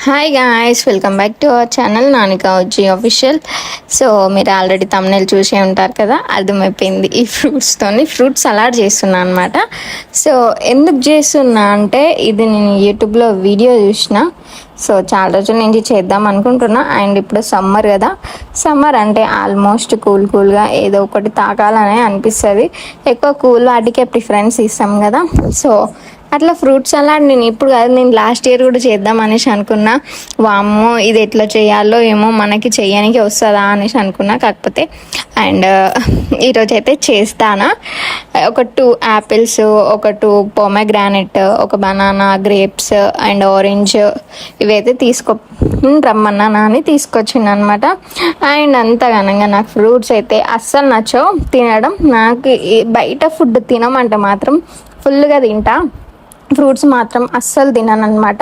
Hi guys, welcome back to our channel నానికా వచ్చి official. So మీరు ఆల్రెడీ తమ్నెల్ చూసే ఉంటారు కదా, అర్థమైపోయింది. ఈ ఫ్రూట్ సలాడ్ చేస్తున్నా అనమాట. సో ఎందుకు చేస్తున్నా అంటే ఇది నేను యూట్యూబ్లో వీడియో చూసిన. సో చాలా రోజుల నుంచి చేద్దాం అనుకుంటున్నా. అండ్ ఇప్పుడు సమ్మర్ కదా, సమ్మర్ అంటే ఆల్మోస్ట్ కూల్గా ఏదో ఒకటి తాగాలనే అనిపిస్తుంది. ఎక్కువ కూల్ వాటికే ప్రిఫరెన్స్ ఇస్తాం కదా. సో అట్లా ఫ్రూట్ సలాడ్ నేను ఇప్పుడు కాదు, నేను లాస్ట్ ఇయర్ కూడా చేద్దాం అనేసి అనుకున్నా. వామ్మో ఇది ఎట్లా చేయాలో ఏమో, మనకి చేయడానికి వస్తుందా అనేసి అనుకున్నా. కాకపోతే అండ్ ఈరోజు అయితే చేస్తాను. ఒక 2 యాపిల్స్, ఒక 2 పొమగ్రానెట్, ఒక బనానా, గ్రేప్స్ అండ్ ఆరెంజ్ ఇవైతే రమ్మన్నా నాని తీసుకొచ్చింది అనమాట. అండ్ అంతగానంగా నాకు ఫ్రూట్స్ అయితే అస్సలు నచ్చవు తినడం. నాకు బయట ఫుడ్ తినమంటే మాత్రం ఫుల్గా తింటా, ఫ్రూట్స్ మాత్రం అస్సలు తినను అనమాట.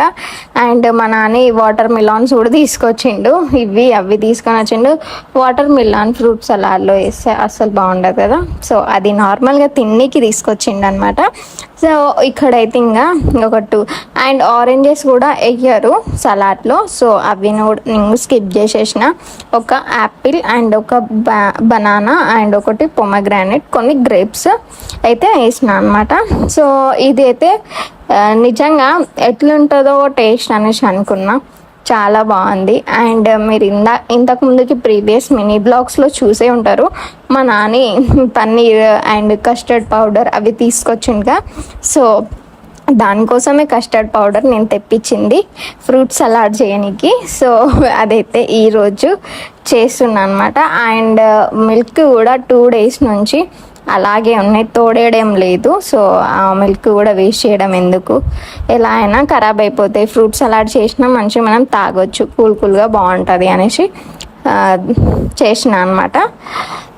అండ్ మా నాన్న వాటర్ మిలాన్స్ కూడా తీసుకొచ్చిండు, అవి తీసుకొని వచ్చిండు. వాటర్ మిలాన్ ఫ్రూట్ సలాడ్లో వేస్తే అస్సలు బాగుండదు కదా. సో అది నార్మల్గా తిన్నీకి తీసుకొచ్చిండు అనమాట. సో ఇక్కడైతే ఇంకా ఒక 2 అండ్ ఆరెంజెస్ కూడా వేయరు సలాడ్లో. సో అవి నేను స్కిప్ చేసేసిన. ఒక యాపిల్ అండ్ ఒక బనానా అండ్ ఒకటి పొమగ్రానెట్, కొన్ని గ్రేప్స్ అయితే వేసిన అనమాట. సో ఇది అయితే నిజంగా ఎట్లుంటుందో టేస్ట్ అనేసి అనుకున్నా. చాలా బాగుంది. అండ్ మీరు ఇంతకు ముందుకి ప్రీవియస్ మినీ బ్లాగ్స్లో చూసే ఉంటారు. మా Nani paneer and custard powder అవి తీసుకొచ్చిందిగా. సో దానికోసమే కస్టర్డ్ పౌడర్ నేను తెప్పించింది ఫ్రూట్ సలాడ్ చేయడానికి. సో అదైతే ఈరోజు చేస్తున్నా అనమాట. అండ్ మిల్క్ కూడా 2 days నుంచి అలాగే ఉన్నాయి, తోడేయడం లేదు. సో ఆ మిల్క్ కూడా వేస్ట్ చేయడం ఎందుకు, ఎలా అయినా ఖరాబ్ అయిపోతాయి. ఫ్రూట్ సలాడ్ చేసినా మంచిగా మనం తాగొచ్చు, కూల్గా బాగుంటుంది అనేసి చేసిన అనమాట.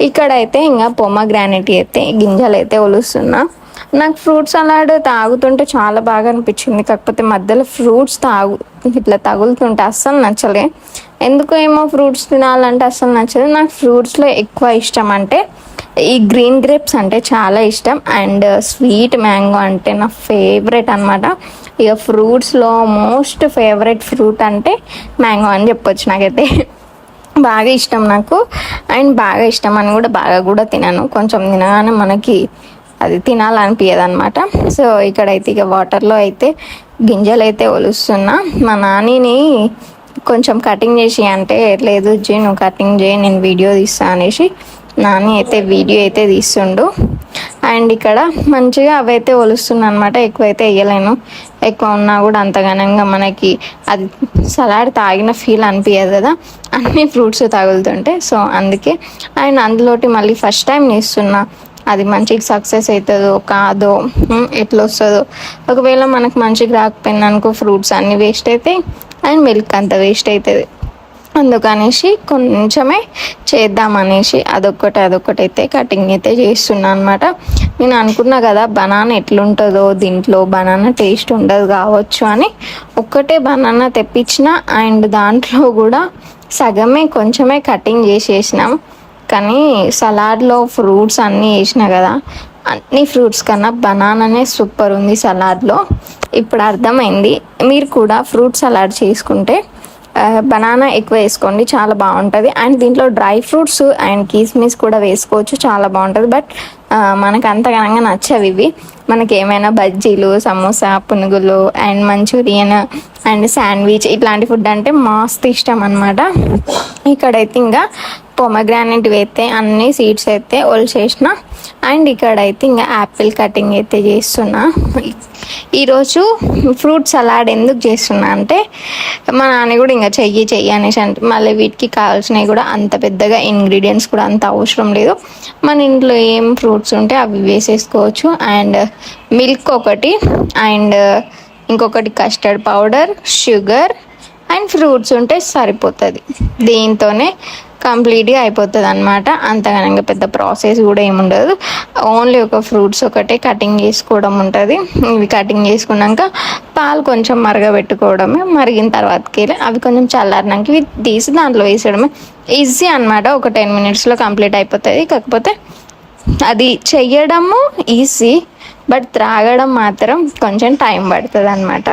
ఇక్కడైతే ఇంకా పొమగ్రానైట్ అయితే గింజలు అయితే ఒలుస్తున్నా. నాకు ఫ్రూట్ సలాడ్ తాగుతుంటే చాలా బాగా అనిపించింది. కాకపోతే మధ్యలో ఫ్రూట్స్ ఇట్లా తగులుతుంటే అస్సలు నచ్చలే. ఎందుకు ఏమో ఫ్రూట్స్ తినాలంటే అస్సలు నచ్చదు. నాకు ఫ్రూట్స్లో ఎక్కువ ఇష్టం అంటే ఈ గ్రీన్ గ్రేప్స్ అంటే చాలా ఇష్టం. అండ్ స్వీట్ మ్యాంగో అంటే నా ఫేవరెట్ అనమాట. ఇక ఫ్రూట్స్లో మోస్ట్ ఫేవరెట్ ఫ్రూట్ అంటే మ్యాంగో అని చెప్పొచ్చు. నాకైతే బాగా ఇష్టం నాకు. అండ్ బాగా ఇష్టం అని బాగా కూడా తినాను. కొంచెం తినగానే మనకి అది తినాలనిపించదు అనమాట. సో ఇక్కడైతే ఇక వాటర్లో అయితే గింజలు అయితే ఒలుస్తున్నా. మా నానిని కొంచెం కటింగ్ చేసి అంటే, లేదు జీ నువ్వు కటింగ్ చేయి, నేను వీడియో తీస్తా అనేసి నాని అయితే వీడియో అయితే తీస్తుండు. అండ్ ఇక్కడ మంచిగా అవైతే ఒలుస్తున్నా అనమాట. ఎక్కువైతే వేయలేను, ఎక్కువ ఉన్నా కూడా అంతగానంగా మనకి అది సలాడ్ తాగిన ఫీల్ అనిపించదు కదా అన్ని ఫ్రూట్స్ తగులుతుంటే. సో అందుకే. అండ్ అందులోటి మళ్ళీ ఫస్ట్ టైం చేస్తున్నా, అది మంచిగా సక్సెస్ అవుతుందో కాదో, ఎట్లా వస్తుందో. ఒకవేళ మనకు మంచిగా రాకపోయింది అనుకో, ఫ్రూట్స్ అన్నీ వేస్ట్ అవుతాయి అండ్ మిల్క్ అంతా వేస్ట్ అవుతుంది. అందుకనేసి కొంచెమే చేద్దామనేసి అదొక్కటి అయితే కటింగ్ అయితే చేస్తున్నా అనమాట. నేను అనుకున్నా కదా బనానా ఎట్లుంటుందో, దీంట్లో బనానా టేస్ట్ ఉండదు కావచ్చు అని ఒక్కటే బనానా తెప్పించిన. అండ్ దాంట్లో కూడా సగమే కొంచెమే కటింగ్ చేసేసినాం. కానీ సలాడ్లో ఫ్రూట్స్ అన్నీ వేసిన కదా, అన్ని ఫ్రూట్స్ కన్నా బనానానే సూపర్ ఉంది సలాడ్లో. ఇప్పుడు అర్థమైంది. మీరు కూడా ఫ్రూట్ సలాడ్ చేసుకుంటే బనానా ఎక్కువ వేసుకోండి, చాలా బాగుంటుంది. అండ్ దీంట్లో డ్రై ఫ్రూట్స్ అండ్ కిస్మిస్ కూడా వేసుకోవచ్చు, చాలా బాగుంటుంది. బట్ మనకు అంతగానంగా నచ్చవి ఇవి. మనకి ఏమైనా బజ్జీలు, సమోసా, పునుగులు అండ్ మంచూరియన్ అండ్ శాండ్విచ్ ఇట్లాంటి ఫుడ్ అంటే మస్తు ఇష్టం అనమాట. ఇక్కడైతే ఇంకా పొమగ్రానైట్ అయితే అన్ని సీడ్స్ అయితే ఒలిచేసిన. అండ్ ఇక్కడైతే ఇంకా యాపిల్ కటింగ్ అయితే చేస్తున్నా. ఈరోజు ఫ్రూట్ సలాడ్ ఎందుకు చేస్తున్నా అంటే, మా నాన్న కూడా ఇంకా చెయ్యి అనేసి అంటే, మళ్ళీ వీటికి కావాల్సినవి కూడా అంత పెద్దగా ఇంగ్రీడియంట్స్ కూడా అంత అవసరం లేదు. మన ఇంట్లో ఏం ఫ్రూట్స్ ఉంటే అవి వేసేసుకోవచ్చు. అండ్ మిల్క్ ఒకటి, అండ్ ఇంకొకటి custard powder, sugar and fruits ఉంటే సరిపోతుంది. దీంతోనే కంప్లీట్గా అయిపోతుంది అనమాట. అంతగానంగా పెద్ద ప్రాసెస్ కూడా ఏముండదు. ఓన్లీ ఒక ఫ్రూట్స్ ఒకటే కటింగ్ చేసుకోవడం ఉంటుంది. ఇవి కటింగ్ చేసుకున్నాక పాలు కొంచెం మరగబెట్టుకోవడమే. మరిగిన తర్వాతకి అవి కొంచెం చల్లారినాక ఇవి తీసి దాంట్లో వేసేయడమే. ఈజీ అనమాట. ఒక 10 minutesలో కంప్లీట్ అయిపోతుంది. కాకపోతే అది చెయ్యడము ఈజీ, బట్ త్రాగడం మాత్రం కొంచెం టైం పడుతుంది అనమాట.